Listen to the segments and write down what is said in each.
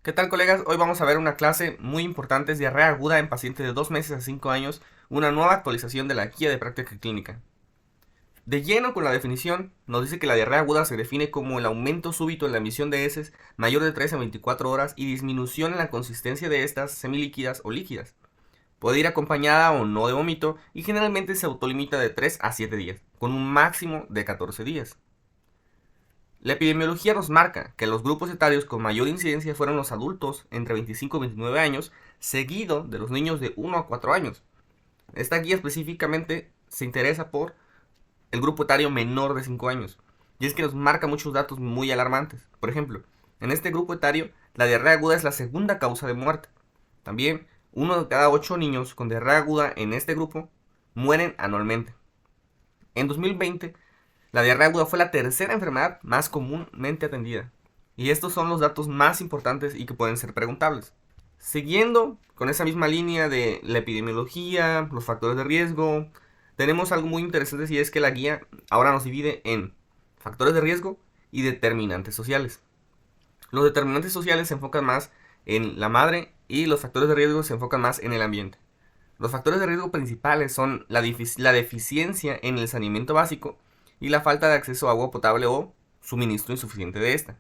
¿Qué tal, colegas? Hoy vamos a ver una clase muy importante, es diarrea aguda en pacientes de 2 meses a 5 años, una nueva actualización de la guía de práctica clínica. De lleno con la definición, nos dice que la diarrea aguda se define como el aumento súbito en la emisión de heces mayor de 3 a 24 horas y disminución en la consistencia de estas semilíquidas o líquidas. Puede ir acompañada o no de vómito y generalmente se autolimita de 3 a 7 días, con un máximo de 14 días. La epidemiología nos marca que los grupos etarios con mayor incidencia fueron los adultos entre 25 y 29 años, seguido de los niños de 1 a 4 años. Esta guía específicamente se interesa por el grupo etario menor de 5 años, y es que nos marca muchos datos muy alarmantes. Por ejemplo, en este grupo etario, la diarrea aguda es la segunda causa de muerte. También, uno de cada 8 niños con diarrea aguda en este grupo mueren anualmente. En 2020, la diarrea aguda fue la tercera enfermedad más comúnmente atendida. Y estos son los datos más importantes y que pueden ser preguntables. Siguiendo con esa misma línea de la epidemiología, los factores de riesgo, tenemos algo muy interesante y es que la guía ahora nos divide en factores de riesgo y determinantes sociales. Los determinantes sociales se enfocan más en la madre y los factores de riesgo se enfocan más en el ambiente. Los factores de riesgo principales son la deficiencia en el saneamiento básico y la falta de acceso a agua potable o suministro insuficiente de esta.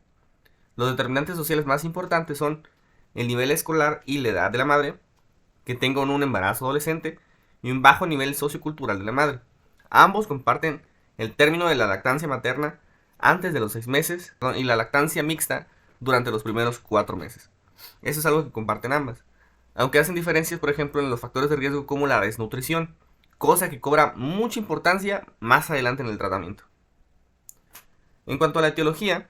Los determinantes sociales más importantes son el nivel escolar y la edad de la madre, que tenga un embarazo adolescente y un bajo nivel sociocultural de la madre. Ambos comparten el término de la lactancia materna antes de los 6 meses y la lactancia mixta durante los primeros 4 meses. Eso es algo que comparten ambas. Aunque hacen diferencias, por ejemplo, en los factores de riesgo como la desnutrición, cosa que cobra mucha importancia más adelante en el tratamiento. En cuanto a la etiología,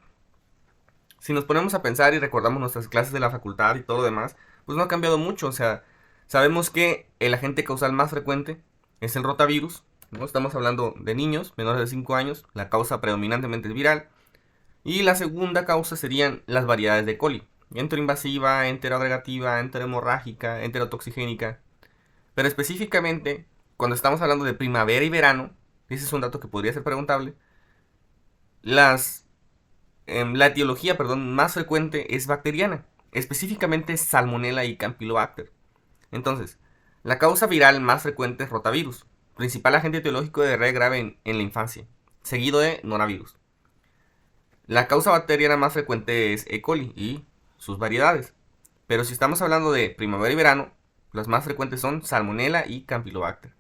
si nos ponemos a pensar y recordamos nuestras clases de la facultad y todo lo demás, pues no ha cambiado mucho. O sea, sabemos que el agente causal más frecuente es el rotavirus, ¿no? Estamos hablando de niños menores de 5 años, la causa predominantemente es viral. Y la segunda causa serían las variedades de coli, enteroinvasiva, enteroagregativa, enterohemorrágica, enterotoxigénica. Pero específicamente, cuando estamos hablando de primavera y verano, ese es un dato que podría ser preguntable, las, la etiología más frecuente es bacteriana, específicamente Salmonella y Campylobacter. Entonces, la causa viral más frecuente es rotavirus, principal agente etiológico de diarrea grave en la infancia, seguido de norovirus. La causa bacteriana más frecuente es E. coli y sus variedades. Pero si estamos hablando de primavera y verano, las más frecuentes son Salmonella y Campylobacter.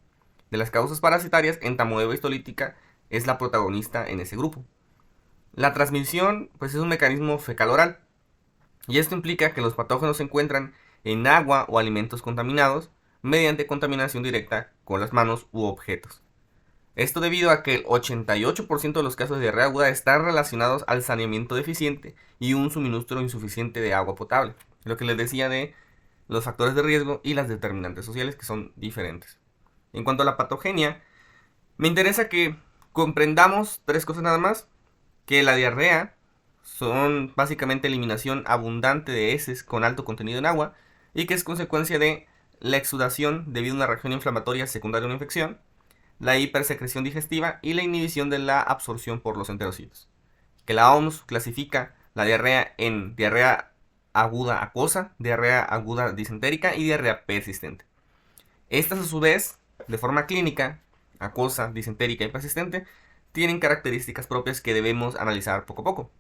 De las causas parasitarias, entamoeba histolítica es la protagonista en ese grupo. La transmisión pues es un mecanismo fecal-oral, y esto implica que los patógenos se encuentran en agua o alimentos contaminados mediante contaminación directa con las manos u objetos. Esto debido a que el 88% de los casos de diarrea aguda están relacionados al saneamiento deficiente y un suministro insuficiente de agua potable. Lo que les decía de los factores de riesgo y las determinantes sociales que son diferentes. En cuanto a la patogenia, me interesa que comprendamos tres cosas nada más. Que la diarrea son básicamente eliminación abundante de heces con alto contenido en agua y que es consecuencia de la exudación debido a una reacción inflamatoria secundaria a una infección, la hipersecreción digestiva y la inhibición de la absorción por los enterocitos. Que la OMS clasifica la diarrea en diarrea aguda acuosa, diarrea aguda disentérica y diarrea persistente. Estas a su vez, de forma clínica, acuosa, disentérica y persistente, tienen características propias que debemos analizar poco a poco.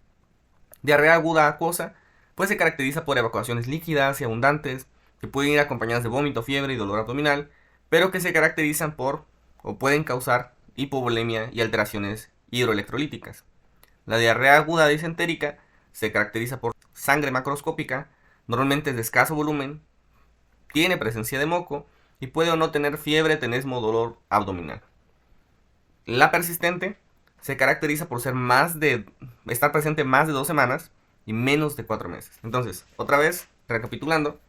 Diarrea aguda acuosa pues se caracteriza por evacuaciones líquidas y abundantes, que pueden ir acompañadas de vómito, fiebre y dolor abdominal, pero que se caracterizan por o pueden causar hipovolemia y alteraciones hidroelectrolíticas. La diarrea aguda disentérica se caracteriza por sangre macroscópica, normalmente es de escaso volumen, tiene presencia de moco y puede o no tener fiebre, tenesmo o dolor abdominal. La persistente se caracteriza por estar presente más de 2 semanas y menos de 4 meses. Entonces, otra vez, recapitulando,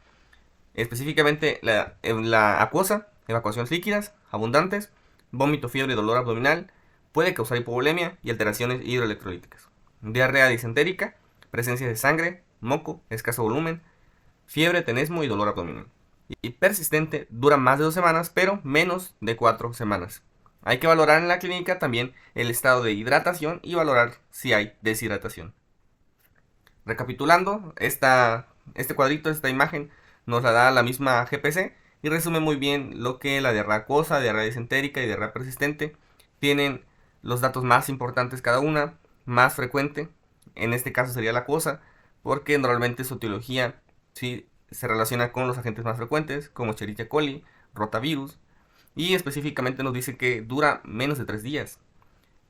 específicamente la acuosa, evacuaciones líquidas, abundantes, vómito, fiebre y dolor abdominal, puede causar hipovolemia y alteraciones hidroelectrolíticas. Diarrea disentérica, presencia de sangre, moco, escaso volumen, fiebre, tenesmo y dolor abdominal. Y persistente dura más de 2 semanas, pero menos de 4 semanas. Hay que valorar en la clínica también el estado de hidratación y valorar si hay deshidratación. Recapitulando esta Este cuadrito, esta imagen, nos la da la misma GPC y resume muy bien lo que la diarrea acuosa, diarrea disentérica y diarrea persistente tienen los datos más importantes cada una, más frecuente. En este caso sería la acuosa, porque normalmente su etiología sí se relaciona con los agentes más frecuentes, como Escherichia coli, rotavirus, y específicamente nos dice que dura menos de 3 días.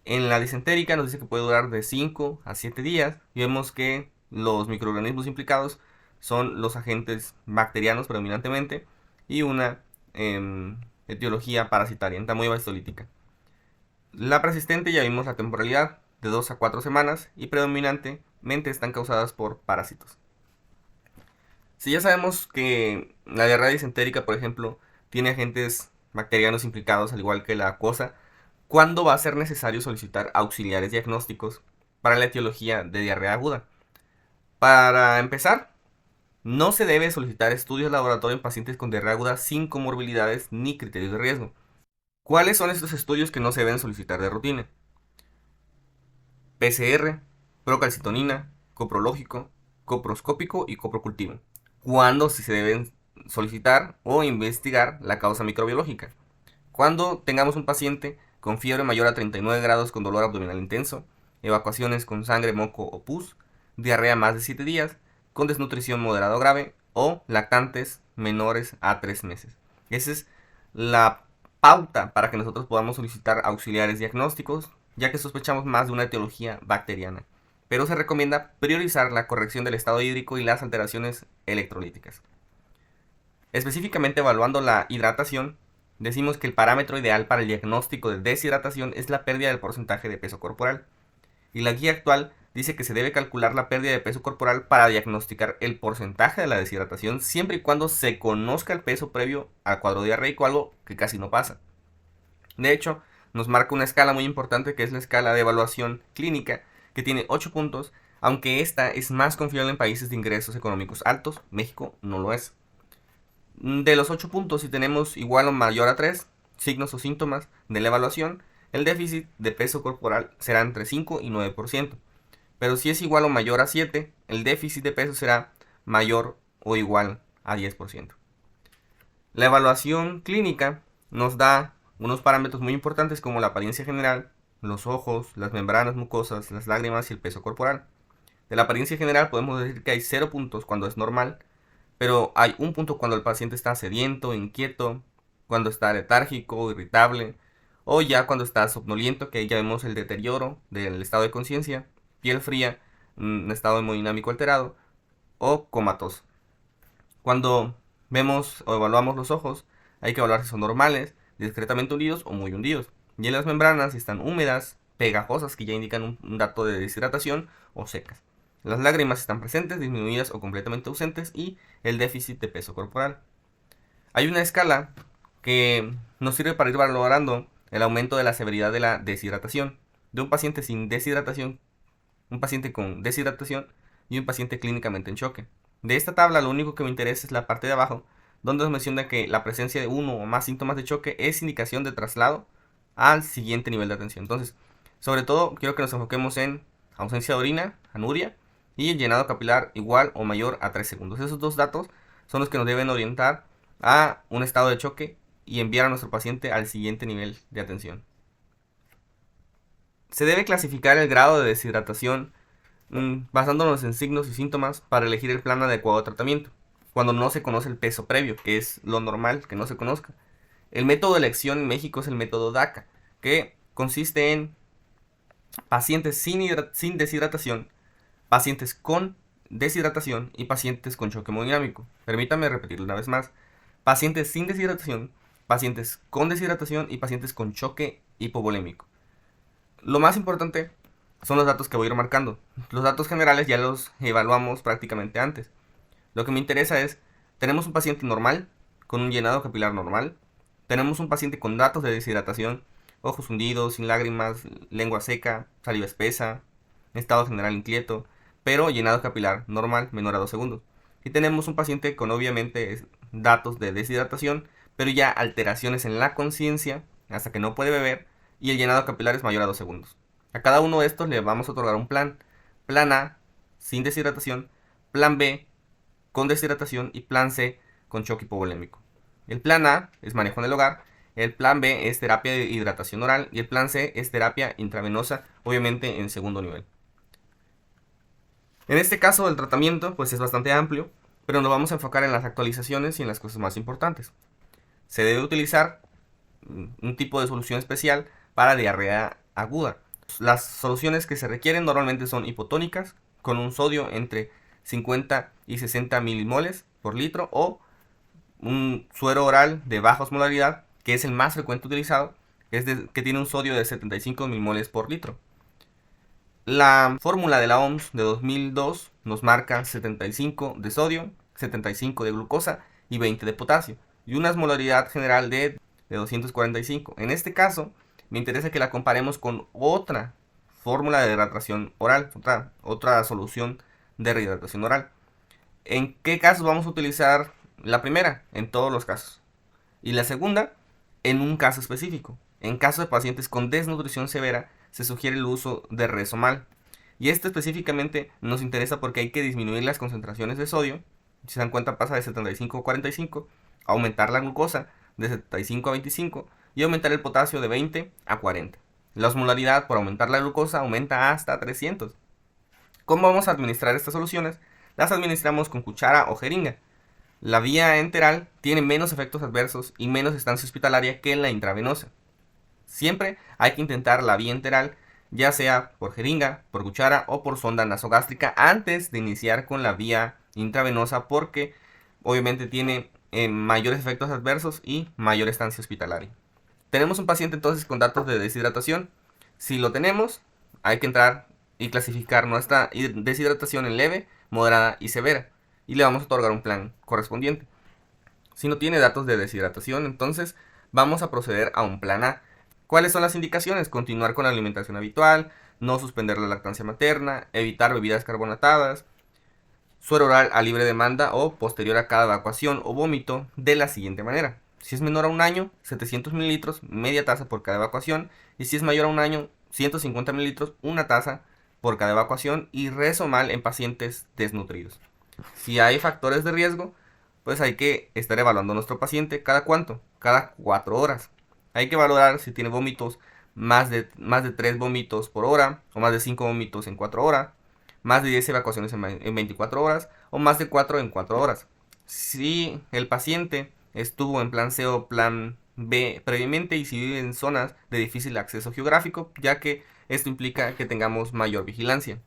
En la disentérica nos dice que puede durar de 5 a 7 días y vemos que los microorganismos implicados son los agentes bacterianos predominantemente y una etiología parasitaria, entamoeba histolítica. La persistente ya vimos la temporalidad de 2 a 4 semanas y predominantemente están causadas por parásitos. Si ya sabemos que la diarrea disentérica, por ejemplo, tiene agentes bacterianos implicados al igual que la acuosa, ¿cuándo va a ser necesario solicitar auxiliares diagnósticos para la etiología de diarrea aguda? Para empezar, no se debe solicitar estudios de laboratorio en pacientes con diarrea aguda sin comorbilidades ni criterios de riesgo. ¿Cuáles son estos estudios que no se deben solicitar de rutina? PCR, procalcitonina, coprológico, coproscópico y coprocultivo. ¿Cuándo sí se deben solicitar o investigar la causa microbiológica? Cuando tengamos un paciente con fiebre mayor a 39 grados con dolor abdominal intenso, evacuaciones con sangre, moco o pus, diarrea más de 7 días, con desnutrición moderada o grave o lactantes menores a 3 meses. Esa es la pauta para que nosotros podamos solicitar auxiliares diagnósticos, ya que sospechamos más de una etiología bacteriana. Pero se recomienda priorizar la corrección del estado hídrico y las alteraciones electrolíticas. Específicamente evaluando la hidratación, decimos que el parámetro ideal para el diagnóstico de deshidratación es la pérdida del porcentaje de peso corporal. Y la guía actual dice que se debe calcular la pérdida de peso corporal para diagnosticar el porcentaje de la deshidratación siempre y cuando se conozca el peso previo al cuadro diarreico, algo que casi no pasa. De hecho, nos marca una escala muy importante que es la escala de evaluación clínica, que tiene 8 puntos, aunque esta es más confiable en países de ingresos económicos altos. México no lo es. De los 8 puntos, si tenemos igual o mayor a 3 signos o síntomas de la evaluación, el déficit de peso corporal será entre 5 y 9%. Pero si es igual o mayor a 7, el déficit de peso será mayor o igual a 10%. La evaluación clínica nos da unos parámetros muy importantes como la apariencia general, los ojos, las membranas mucosas, las lágrimas y el peso corporal. De la apariencia general podemos decir que hay 0 puntos cuando es normal, pero hay 1 punto cuando el paciente está sediento, inquieto, cuando está letárgico, irritable, o ya cuando está somnoliento, que ya vemos el deterioro del estado de conciencia, piel fría, un estado hemodinámico alterado, o comatoso. Cuando vemos o evaluamos los ojos, hay que evaluar si son normales, discretamente hundidos o muy hundidos. Y en las membranas, si están húmedas, pegajosas, que ya indican un dato de deshidratación, o secas. Las lágrimas están presentes, disminuidas o completamente ausentes y el déficit de peso corporal. Hay una escala que nos sirve para ir valorando el aumento de la severidad de la deshidratación de un paciente sin deshidratación, un paciente con deshidratación y un paciente clínicamente en choque. De esta tabla lo único que me interesa es la parte de abajo, donde nos menciona que la presencia de uno o más síntomas de choque es indicación de traslado al siguiente nivel de atención. Entonces, sobre todo quiero que nos enfoquemos en ausencia de orina, anuria, y el llenado capilar igual o mayor a 3 segundos. Esos dos datos son los que nos deben orientar a un estado de choque y enviar a nuestro paciente al siguiente nivel de atención. Se debe clasificar el grado de deshidratación basándonos en signos y síntomas para elegir el plan adecuado de tratamiento, cuando no se conoce el peso previo, que es lo normal que no se conozca. El método de elección en México es el método DACA, que consiste en pacientes sin deshidratación, pacientes con deshidratación y pacientes con choque hemodinámico. Permítame repetirlo una vez más. Pacientes sin deshidratación, pacientes con deshidratación y pacientes con choque hipovolémico. Lo más importante son los datos que voy a ir marcando. Los datos generales ya los evaluamos prácticamente antes. Lo que me interesa es, tenemos un paciente normal, con un llenado capilar normal. Tenemos un paciente con datos de deshidratación, ojos hundidos, sin lágrimas, lengua seca, saliva espesa, estado general inquieto, pero llenado capilar normal, menor a 2 segundos. Y tenemos un paciente con obviamente datos de deshidratación, pero ya alteraciones en la conciencia, hasta que no puede beber, y el llenado capilar es mayor a 2 segundos. A cada uno de estos le vamos a otorgar un plan. Plan A, sin deshidratación. Plan B, con deshidratación y plan C con shock hipovolémico. El plan A es manejo en el hogar, el plan B es terapia de hidratación oral y el plan C es terapia intravenosa, obviamente en segundo nivel. En este caso el tratamiento pues es bastante amplio, pero nos vamos a enfocar en las actualizaciones y en las cosas más importantes. Se debe utilizar un tipo de solución especial para diarrea aguda. Las soluciones que se requieren normalmente son hipotónicas, con un sodio entre 50 y 60 milimoles por litro, o un suero oral de baja osmolaridad, que es el más frecuente utilizado, que tiene un sodio de 75 milimoles por litro. La fórmula de la OMS de 2002 nos marca 75 de sodio, 75 de glucosa y 20 de potasio, y una osmolaridad general de 245. En este caso, me interesa que la comparemos con otra fórmula de hidratación oral, otra solución de rehidratación oral. ¿En qué casos vamos a utilizar la primera? En todos los casos. Y la segunda, en un caso específico. En caso de pacientes con desnutrición severa, se sugiere el uso de Resomal. Y esto específicamente nos interesa porque hay que disminuir las concentraciones de sodio. Si se dan cuenta, pasa de 75 a 45, aumentar la glucosa de 75 a 25 y aumentar el potasio de 20 a 40. La osmolaridad por aumentar la glucosa aumenta hasta 300. ¿Cómo vamos a administrar estas soluciones? Las administramos con cuchara o jeringa. La vía enteral tiene menos efectos adversos y menos estancia hospitalaria que la intravenosa. Siempre hay que intentar la vía enteral, ya sea por jeringa, por cuchara o por sonda nasogástrica, antes de iniciar con la vía intravenosa, porque obviamente tiene mayores efectos adversos y mayor estancia hospitalaria. Tenemos un paciente entonces con datos de deshidratación. Si lo tenemos, hay que entrar y clasificar nuestra deshidratación en leve, moderada y severa, y le vamos a otorgar un plan correspondiente. Si no tiene datos de deshidratación, entonces vamos a proceder a un plan A. ¿Cuáles son las indicaciones? Continuar con la alimentación habitual, no suspender la lactancia materna, evitar bebidas carbonatadas, suero oral a libre demanda o posterior a cada evacuación o vómito de la siguiente manera. Si es menor a un año, 700 mililitros, media taza por cada evacuación, y si es mayor a un año, 150 mililitros, una taza por cada evacuación, y Resomal en pacientes desnutridos. Si hay factores de riesgo, pues hay que estar evaluando a nuestro paciente cada cuánto, cada 4 horas. Hay que valorar si tiene vómitos, más de 3 vómitos por hora, o más de 5 vómitos en 4 horas, más de 10 evacuaciones en 24 horas, o más de 4 en 4 horas. Si el paciente estuvo en plan C o plan B previamente, y si vive en zonas de difícil acceso geográfico, ya que esto implica que tengamos mayor vigilancia.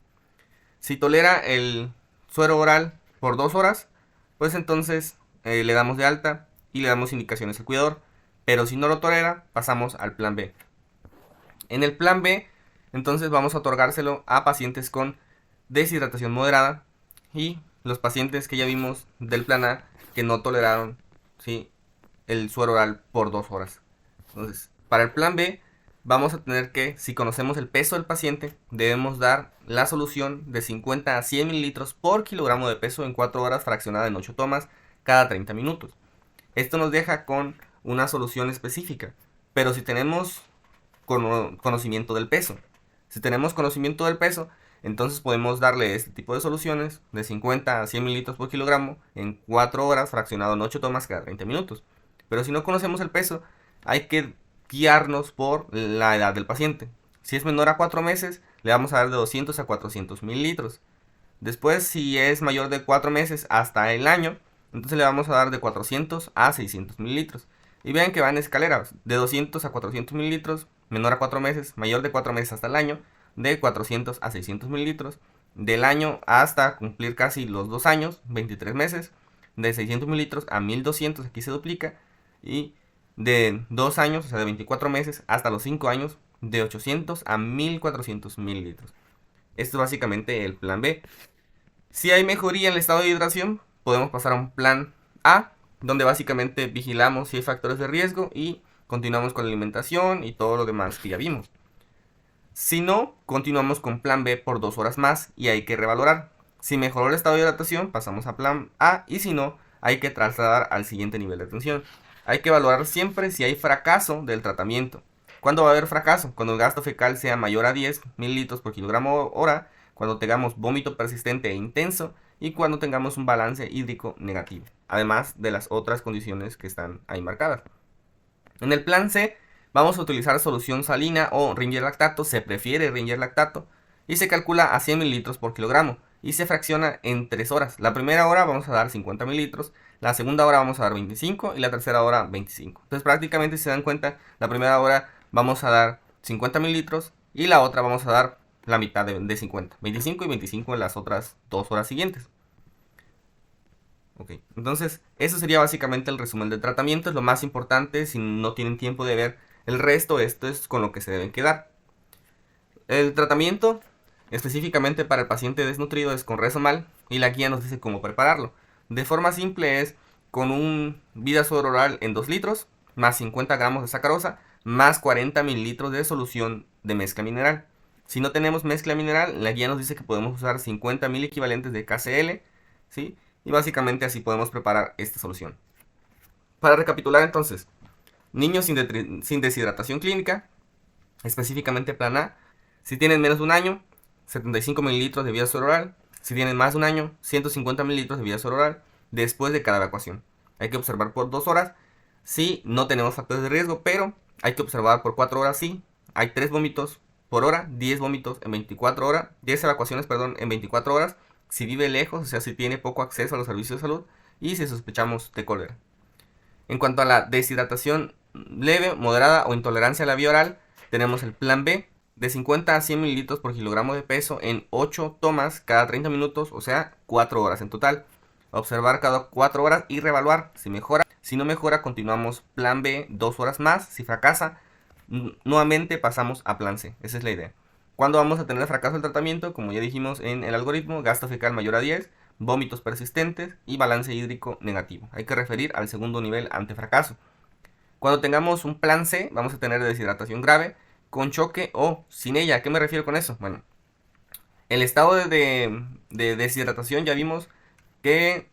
Si tolera el suero oral por 2 horas, pues entonces le damos de alta y le damos indicaciones al cuidador. Pero si no lo tolera, pasamos al plan B. En el plan B, entonces vamos a otorgárselo a pacientes con deshidratación moderada y los pacientes que ya vimos del plan A que no toleraron, ¿sí?, el suero oral por 2 horas. Entonces, para el plan B, vamos a tener que, si conocemos el peso del paciente, debemos dar la solución de 50 a 100 mililitros por kilogramo de peso en 4 horas, fraccionada en 8 tomas cada 30 minutos. Esto nos deja con una solución específica, pero si tenemos conocimiento del peso, entonces podemos darle este tipo de soluciones de 50 a 100 mililitros por kilogramo en 4 horas, fraccionado en 8 tomas cada 30 minutos. Pero si no conocemos el peso, hay que guiarnos por la edad del paciente. Si es menor a 4 meses, le vamos a dar de 200 a 400 mililitros. Después, si es mayor de 4 meses hasta el año, entonces le vamos a dar de 400 a 600 mililitros. Y vean que va en escalera, de 200 a 400 mililitros, menor a 4 meses, mayor de 4 meses hasta el año, de 400 a 600 mililitros, del año hasta cumplir casi los 2 años, 23 meses, de 600 mililitros a 1200, aquí se duplica, y de 2 años, o sea de 24 meses, hasta los 5 años, de 800 a 1400 mililitros. Esto es básicamente el plan B. Si hay mejoría en el estado de hidratación, podemos pasar a un plan A, donde básicamente vigilamos si hay factores de riesgo y continuamos con la alimentación y todo lo demás que ya vimos. Si no, continuamos con plan B por 2 horas más y hay que revalorar. Si mejoró el estado de hidratación, pasamos a plan A, y si no, hay que trasladar al siguiente nivel de atención. Hay que valorar siempre si hay fracaso del tratamiento. ¿Cuándo va a haber fracaso? Cuando el gasto fecal sea mayor a 10 mililitros por kilogramo hora, cuando tengamos vómito persistente e intenso, y cuando tengamos un balance hídrico negativo, además de las otras condiciones que están ahí marcadas. En el plan C vamos a utilizar solución salina o Ringer lactato, se prefiere Ringer lactato, y se calcula a 100 mililitros por kilogramo y se fracciona en 3 horas. La primera hora vamos a dar 50 mililitros, la segunda hora vamos a dar 25 y la tercera hora 25. Entonces prácticamente si se dan cuenta, la primera hora vamos a dar 50 mililitros y la otra vamos a dar la mitad de 50, 25 y 25 en las otras 2 horas siguientes. Ok, entonces eso sería básicamente el resumen del tratamiento, es lo más importante. Si no tienen tiempo de ver el resto, esto es con lo que se deben quedar. El tratamiento específicamente para el paciente desnutrido es con Resomal y la guía nos dice cómo prepararlo. De forma simple es con un Vidasor oral en 2 litros, más 50 gramos de sacarosa, más 40 mililitros de solución de mezcla mineral. Si no tenemos mezcla mineral, la guía nos dice que podemos usar 50 mil equivalentes de KCl, ¿sí? Y básicamente así podemos preparar esta solución. Para recapitular entonces, niños sin deshidratación clínica, específicamente plan A, si tienen menos de un año, 75 mililitros de Vidasor oral. Si tienen más de un año, 150 mililitros de Vidasor oral después de cada evacuación. Hay que observar por 2 horas si no tenemos factores de riesgo, pero hay que observar por 4 horas si hay 3 vómitos por hora, 10 vómitos en 24 horas, 10 evacuaciones, en 24 horas, si vive lejos, o sea, si tiene poco acceso a los servicios de salud y si sospechamos de cólera. En cuanto a la deshidratación leve, moderada o intolerancia a la vía oral, tenemos el plan B, de 50 a 100 mililitros por kilogramo de peso en 8 tomas cada 30 minutos, o sea, 4 horas en total. Observar cada 4 horas y reevaluar. Si mejora, si no mejora, continuamos plan B 2 horas más. Si fracasa, nuevamente pasamos a plan C. Esa es la idea. ¿Cuándo vamos a tener el fracaso del tratamiento? Como ya dijimos en el algoritmo, gasto fecal mayor a 10, vómitos persistentes y balance hídrico negativo. Hay que referir al segundo nivel ante fracaso. Cuando tengamos un plan C, vamos a tener deshidratación grave, con choque o sin ella. ¿A qué me refiero con eso? Bueno, el estado de deshidratación ya vimos que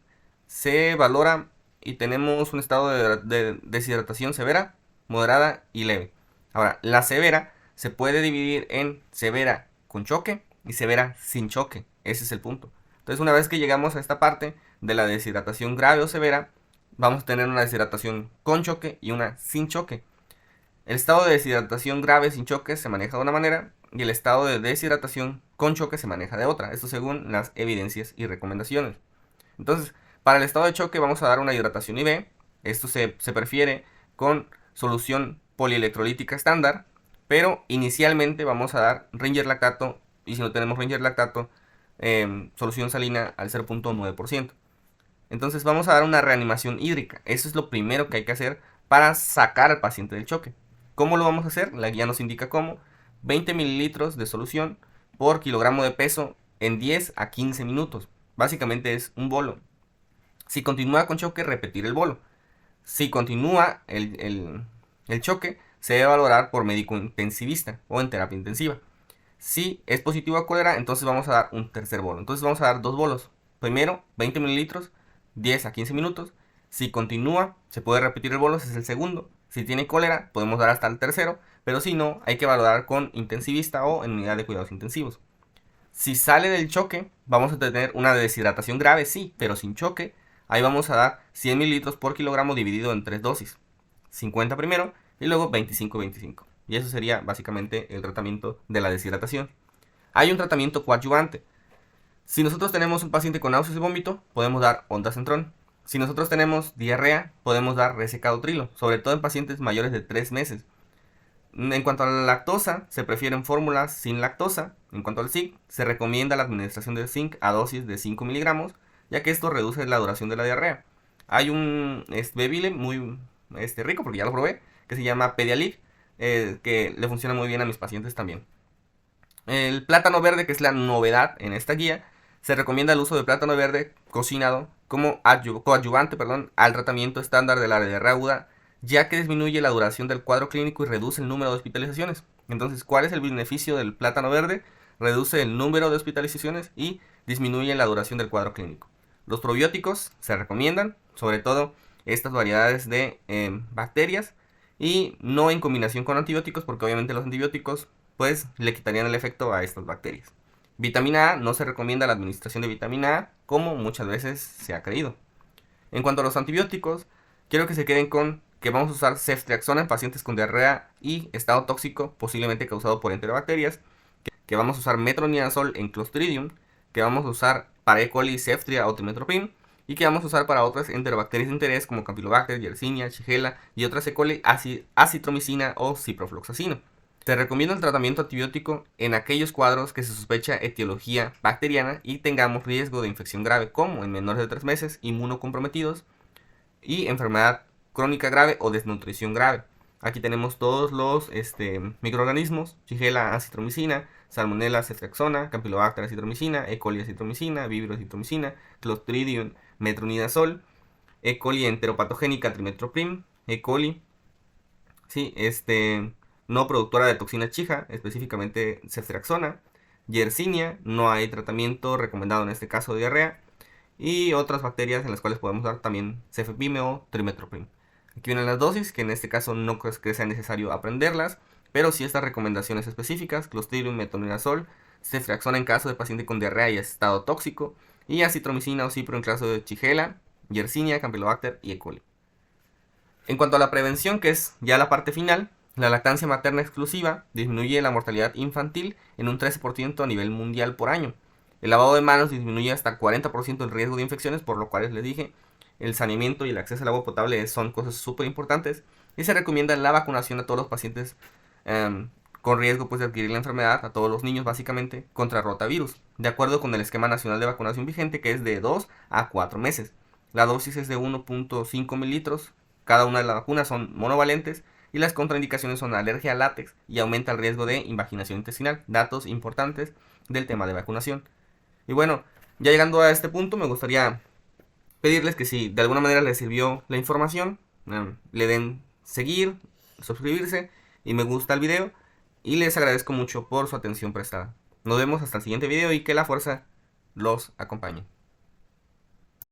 se valora y tenemos un estado de deshidratación severa, moderada y leve. Ahora, la severa se puede dividir en severa con choque y severa sin choque. Ese es el punto. Entonces, una vez que llegamos a esta parte de la deshidratación grave o severa, vamos a tener una deshidratación con choque y una sin choque. El estado de deshidratación grave sin choque se maneja de una manera y el estado de deshidratación con choque se maneja de otra. Esto según las evidencias y recomendaciones. Entonces, para el estado de choque vamos a dar una hidratación IV. Esto se prefiere con solución polielectrolítica estándar, pero inicialmente vamos a dar Ringer lactato y si no tenemos Ringer lactato, solución salina al 0.9%. Entonces vamos a dar una reanimación hídrica. Eso es lo primero que hay que hacer para sacar al paciente del choque. ¿Cómo lo vamos a hacer? La guía nos indica cómo. 20 mililitros de solución por kilogramo de peso en 10 a 15 minutos. Básicamente es un bolo. Si continúa con choque, repetir el bolo. Si continúa el choque, se debe valorar por médico intensivista o en terapia intensiva. Si es positivo a cólera, entonces vamos a dar un tercer bolo. Entonces vamos a dar 2 bolos. Primero, 20 mililitros, 10 a 15 minutos. Si continúa, se puede repetir el bolo, ese es el segundo. Si tiene cólera, podemos dar hasta el tercero, pero si no, hay que valorar con intensivista o en unidad de cuidados intensivos. Si sale del choque, vamos a tener una deshidratación grave, sí, pero sin choque. Ahí vamos a dar 100 mililitros por kilogramo dividido en 3 dosis. 50 primero y luego 25-25. Y eso sería básicamente el tratamiento de la deshidratación. Hay un tratamiento coadyuvante. Si nosotros tenemos un paciente con náuseas y vómito, podemos dar ondansetron. Si nosotros tenemos diarrea, podemos dar resecado trilo, sobre todo en pacientes mayores de 3 meses. En cuanto a la lactosa, se prefieren fórmulas sin lactosa. En cuanto al zinc, se recomienda la administración del zinc a dosis de 5 miligramos, ya que esto reduce la duración de la diarrea. Hay un bebile muy rico, porque ya lo probé, que se llama Pedialib, que le funciona muy bien a mis pacientes también. El plátano verde, que es la novedad en esta guía, se recomienda el uso de plátano verde cocinado como coadyuvante al tratamiento estándar de la diarrea aguda, ya que disminuye la duración del cuadro clínico y reduce el número de hospitalizaciones. Entonces, ¿cuál es el beneficio del plátano verde? Reduce el número de hospitalizaciones y disminuye la duración del cuadro clínico. Los probióticos se recomiendan, sobre todo estas variedades de bacterias, y no en combinación con antibióticos, porque obviamente los antibióticos pues le quitarían el efecto a estas bacterias. Vitamina A, no se recomienda la administración de vitamina A como muchas veces se ha creído. En cuanto a los antibióticos, quiero que se queden con que vamos a usar ceftriaxona en pacientes con diarrea y estado tóxico, posiblemente causado por enterobacterias, que vamos a usar metronidazol en Clostridium, que vamos a usar para E. coli, Ceftria o Trimethoprim, y que vamos a usar para otras enterobacterias de interés como Campylobacter, Yersinia, Shigella y otras E. coli, acitromicina o ciprofloxacino. Te recomiendo el tratamiento antibiótico en aquellos cuadros que se sospecha etiología bacteriana y tengamos riesgo de infección grave, como en menores de 3 meses, inmunocomprometidos y enfermedad crónica grave o desnutrición grave. Aquí tenemos todos los microorganismos: Shigella acitromicina, Salmonella ceftriaxona, Campylobacter acitromicina, E. coli acitromicina, Vibrio acitromicina, Clostridium metronidazol, E. coli enteropatogénica Trimethoprim, E. coli, sí, no productora de toxina chija, específicamente ceftriaxona, Yersinia, no hay tratamiento recomendado en este caso de diarrea, y otras bacterias en las cuales podemos dar también cefepime o Trimethoprim. Aquí vienen las dosis, que en este caso no creo que sea necesario aprenderlas, pero sí estas recomendaciones específicas: Clostridium, metronidazol, ceftriaxona en caso de paciente con diarrea y estado tóxico, y acitromicina o cipro en caso de Shigella, Yersinia, Campylobacter y E. coli. En cuanto a la prevención, que es ya la parte final, la lactancia materna exclusiva disminuye la mortalidad infantil en un 13% a nivel mundial por año. El lavado de manos disminuye hasta 40% el riesgo de infecciones, por lo cual les dije, el saneamiento y el acceso al agua potable son cosas súper importantes. Y se recomienda la vacunación a todos los pacientes con riesgo de adquirir la enfermedad, a todos los niños básicamente, contra rotavirus, de acuerdo con el esquema nacional de vacunación vigente, que es de 2 a 4 meses. La dosis es de 1.5 mililitros. Cada una de las vacunas son monovalentes y las contraindicaciones son alergia al látex y aumenta el riesgo de invaginación intestinal. Datos importantes del tema de vacunación. Y bueno, ya llegando a este punto, me gustaría pedirles que si de alguna manera les sirvió la información, le den seguir, suscribirse y me gusta al video, y les agradezco mucho por su atención prestada. Nos vemos hasta el siguiente video y que la fuerza los acompañe.